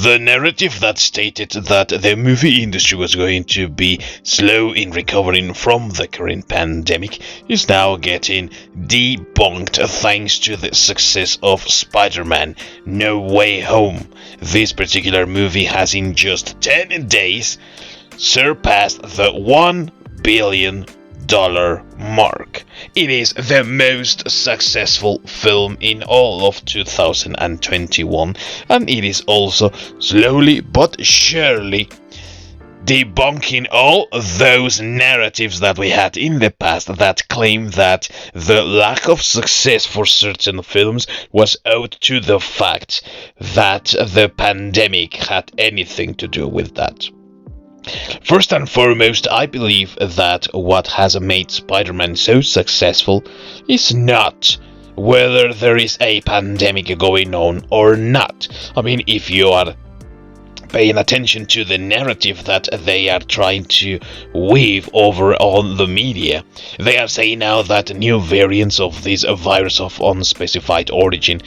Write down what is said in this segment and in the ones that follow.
The narrative that stated that the movie industry was going to be slow in recovering from the current pandemic is now getting debunked thanks to the success of Spider-Man No Way Home. This particular movie has in just 10 days surpassed the $1 billion mark. It is the most successful film in all of 2021, and it is also slowly but surely debunking all those narratives that we had in the past that claim that the lack of success for certain films was owed to the fact that the pandemic had anything to do with that. First and foremost, I believe that what has made Spider-Man so successful is not whether there is a pandemic going on or not. I mean, if you are paying attention to the narrative that they are trying to weave over on the media, they are saying now that new variants of this virus of unspecified origin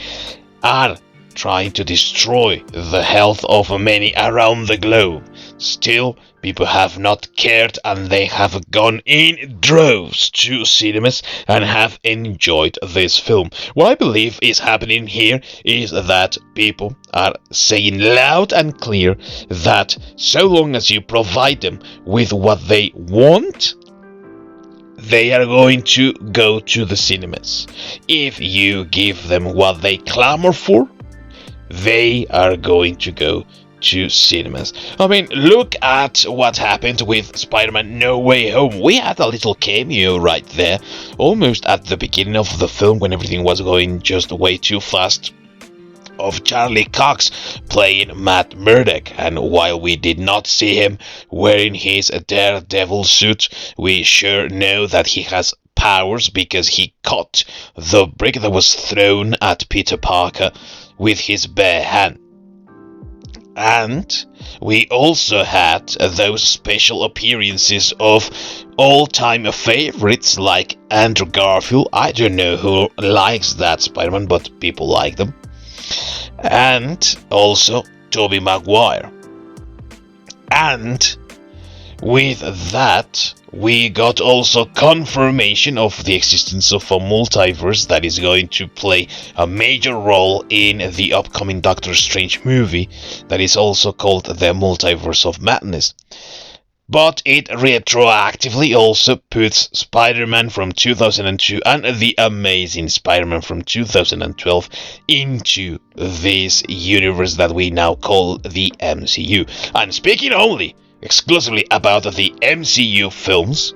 are trying to destroy the health of many around the globe. Still, people have not cared, and they have gone in droves to cinemas and have enjoyed this film. What I believe is happening here is that people are saying loud and clear that so long as you provide them with what they want, they are going to go to the cinemas. If you give them what they clamor for, they are going to go to cinemas. I mean, look at what happened with Spider-Man No Way Home. We had a little cameo right there, almost at the beginning of the film when everything was going just way too fast, of Charlie Cox playing Matt Murdock, and while we did not see him wearing his Daredevil suit, we sure know that he has powers because he caught the brick that was thrown at Peter Parker with his bare hand. And we also had those special appearances of all-time favorites like Andrew Garfield. I don't know who likes that Spider-Man, but people like them. And also Tobey Maguire. And with that, we got also confirmation of the existence of a multiverse that is going to play a major role in the upcoming Doctor Strange movie that is also called the Multiverse of Madness. But it retroactively also puts Spider-Man from 2002 and the Amazing Spider-Man from 2012 into this universe that we now call the MCU. And speaking only exclusively about the MCU films,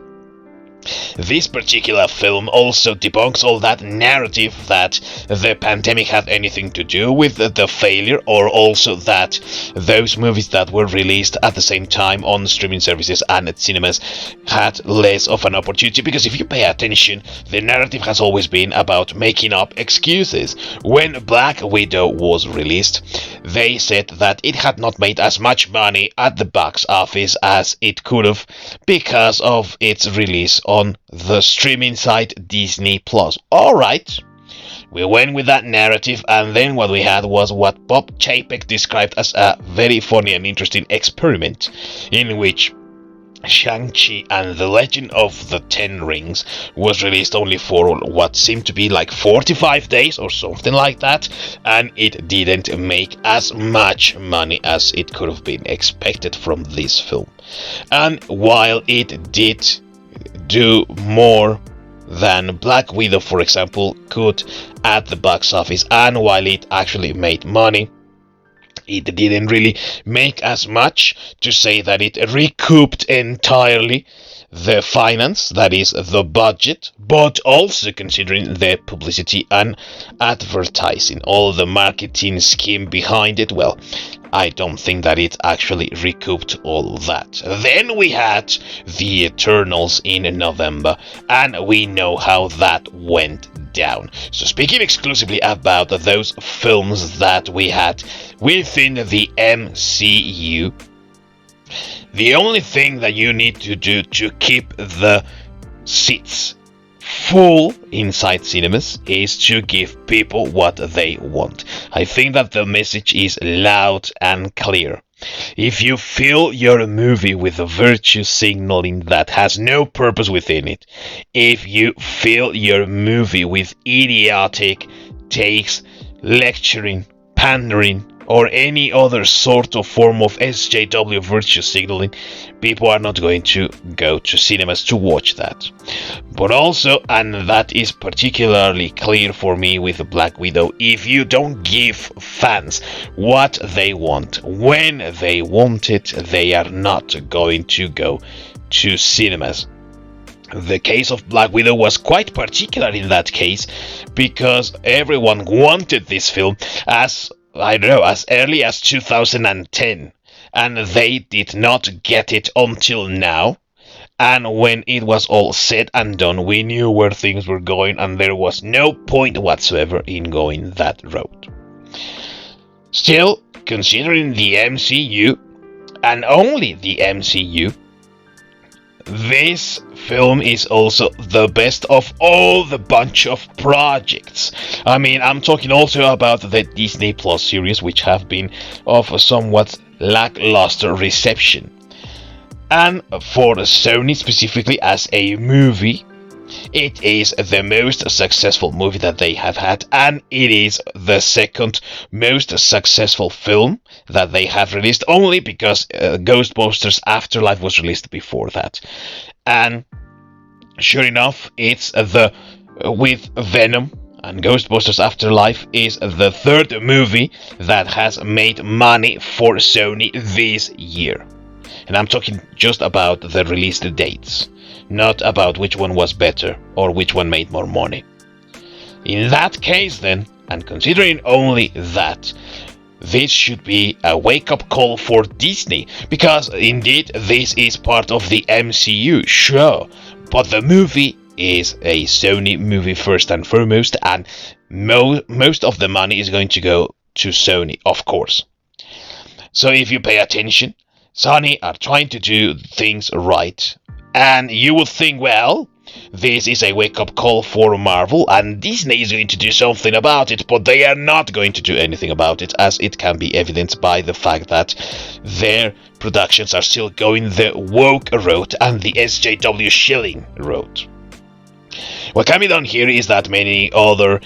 this particular film also debunks all that narrative that the pandemic had anything to do with the failure, or also that those movies that were released at the same time on streaming services and at cinemas had less of an opportunity, because if you pay attention, the narrative has always been about making up excuses. When Black Widow was released, they said that it had not made as much money at the box office as it could have because of its release on the streaming site Disney+. Alright, we went with that narrative, and then what we had was what Bob Chapek described as a very funny and interesting experiment in which Shang-Chi and the Legend of the Ten Rings was released only for what seemed to be like 45 days or something like that, and it didn't make as much money as it could have been expected from this film. And while it did do more than Black Widow, for example, could at the box office, and while it actually made money, it didn't really make as much to say that it recouped entirely the finance, that is the budget, but also considering the publicity and advertising, all the marketing scheme behind it, well, I don't think that it actually recouped all that. Then we had the Eternals in November, and we know how that went down. So speaking exclusively about those films that we had within the MCU, the only thing that you need to do to keep the seats full inside cinemas is to give people what they want. I think that the message is loud and clear. If you fill your movie with a virtue signaling that has no purpose within it, if you fill your movie with idiotic takes, lecturing, pandering, or any other sort of form of SJW virtue signaling, people are not going to go to cinemas to watch that. But also, and that is particularly clear for me with Black Widow, if you don't give fans what they want, when they want it, they are not going to go to cinemas. The case of Black Widow was quite particular in that case, because everyone wanted this film as early as 2010, and they did not get it until now. And when it was all said and done, we knew where things were going, and there was no point whatsoever in going that road. Still, considering the MCU, and only the MCU, this film is also the best of all the bunch of projects. I mean, I'm talking also about the Disney Plus series, which have been of a somewhat lackluster reception. And for Sony specifically as a movie, it is the most successful movie that they have had, and it is the second most successful film that they have released, only because Ghostbusters Afterlife was released before that. And sure enough, it's with Venom, and Ghostbusters Afterlife is the third movie that has made money for Sony this year. And I'm talking just about the release dates, not about which one was better or which one made more money. In that case then, and considering only that, this should be a wake-up call for Disney, because indeed this is part of the MCU, sure, but the movie is a Sony movie first and foremost, and most of the money is going to go to Sony, of course. So if you pay attention, Sony are trying to do things right, and you would think, well, this is a wake-up call for Marvel, and Disney is going to do something about it, but they are not going to do anything about it, as it can be evidenced by the fact that their productions are still going the woke route and the SJW shilling route. What can be done here is that many other,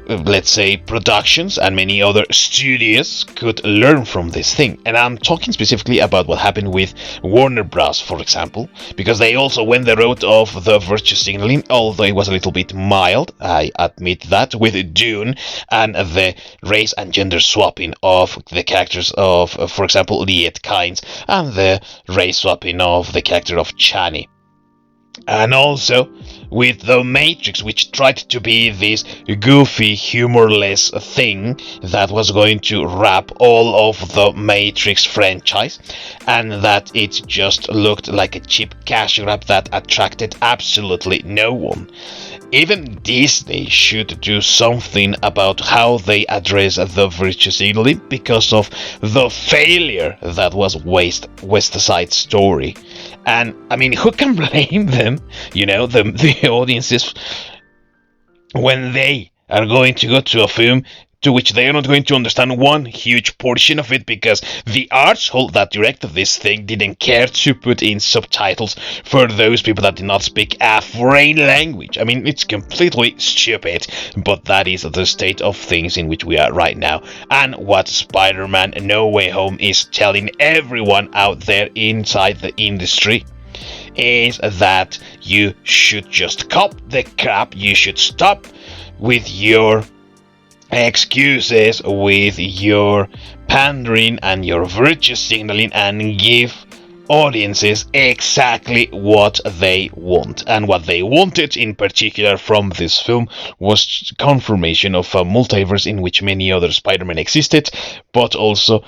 let's say, productions and many other studios could learn from this thing. And I'm talking specifically about what happened with Warner Bros., for example, because they also went the road of the virtue signaling, although it was a little bit mild, I admit that, with Dune and the race and gender swapping of the characters of, for example, Liet Kynes, and the race swapping of the character of Chani. And also with The Matrix, which tried to be this goofy, humorless thing that was going to wrap all of the Matrix franchise, and that it just looked like a cheap cash grab that attracted absolutely no one. Even Disney should do something about how they address the virtue signaling, because of the failure that was West Side Story. And I mean, who can blame them? You know, the audiences, when they are going to go to a film to which they are not going to understand one huge portion of it, because the arsehole that directed this thing didn't care to put in subtitles for those people that did not speak a foreign language. I mean, it's completely stupid, but that is the state of things in which we are right now, and what Spider-Man No Way Home is telling everyone out there inside the industry is that you should just cop the crap. You should stop with your excuses, with your pandering and your virtue signaling, and give audiences exactly what they want. And what they wanted in particular from this film was confirmation of a multiverse in which many other Spider-Man existed, but also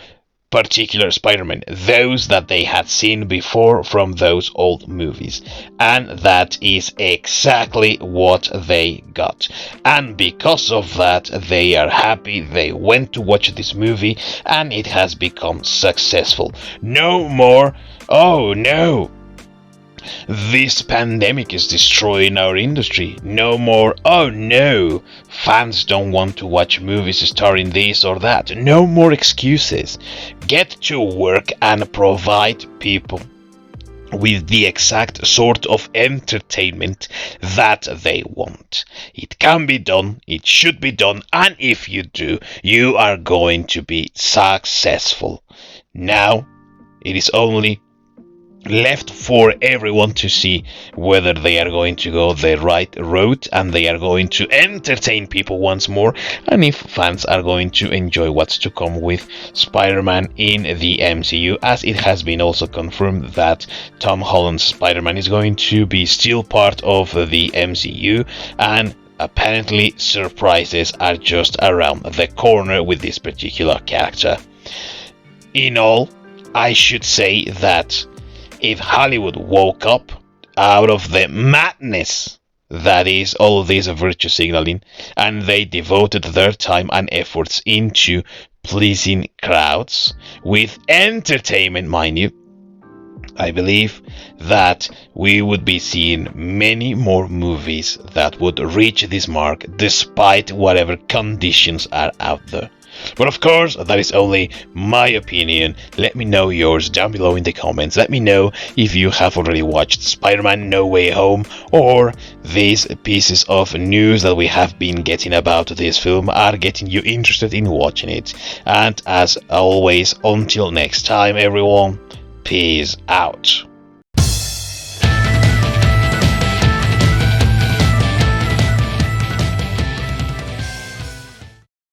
particular Spider-Man, those that they had seen before from those old movies. And that is exactly what they got. And because of that, they are happy. They went to watch this movie, and it has become successful. No more, oh no, this pandemic is destroying our industry. No more, oh no, fans don't want to watch movies starring this or that. No more excuses. Get to work and provide people with the exact sort of entertainment that they want. It can be done, it should be done, and if you do, you are going to be successful. Now, it is only left for everyone to see whether they are going to go the right route and they are going to entertain people once more, and if fans are going to enjoy what's to come with Spider-Man in the MCU, as it has been also confirmed that Tom Holland's Spider-Man is going to be still part of the MCU, and apparently surprises are just around the corner with this particular character. In all, I should say that if Hollywood woke up out of the madness that is all this virtue signaling, and they devoted their time and efforts into pleasing crowds with entertainment, mind you, I believe that we would be seeing many more movies that would reach this mark despite whatever conditions are out there. But of course, that is only my opinion. Let me know yours down below in the comments. Let me know if you have already watched Spider-Man No Way Home, or these pieces of news that we have been getting about this film are getting you interested in watching it. And as always, until next time everyone, peace out.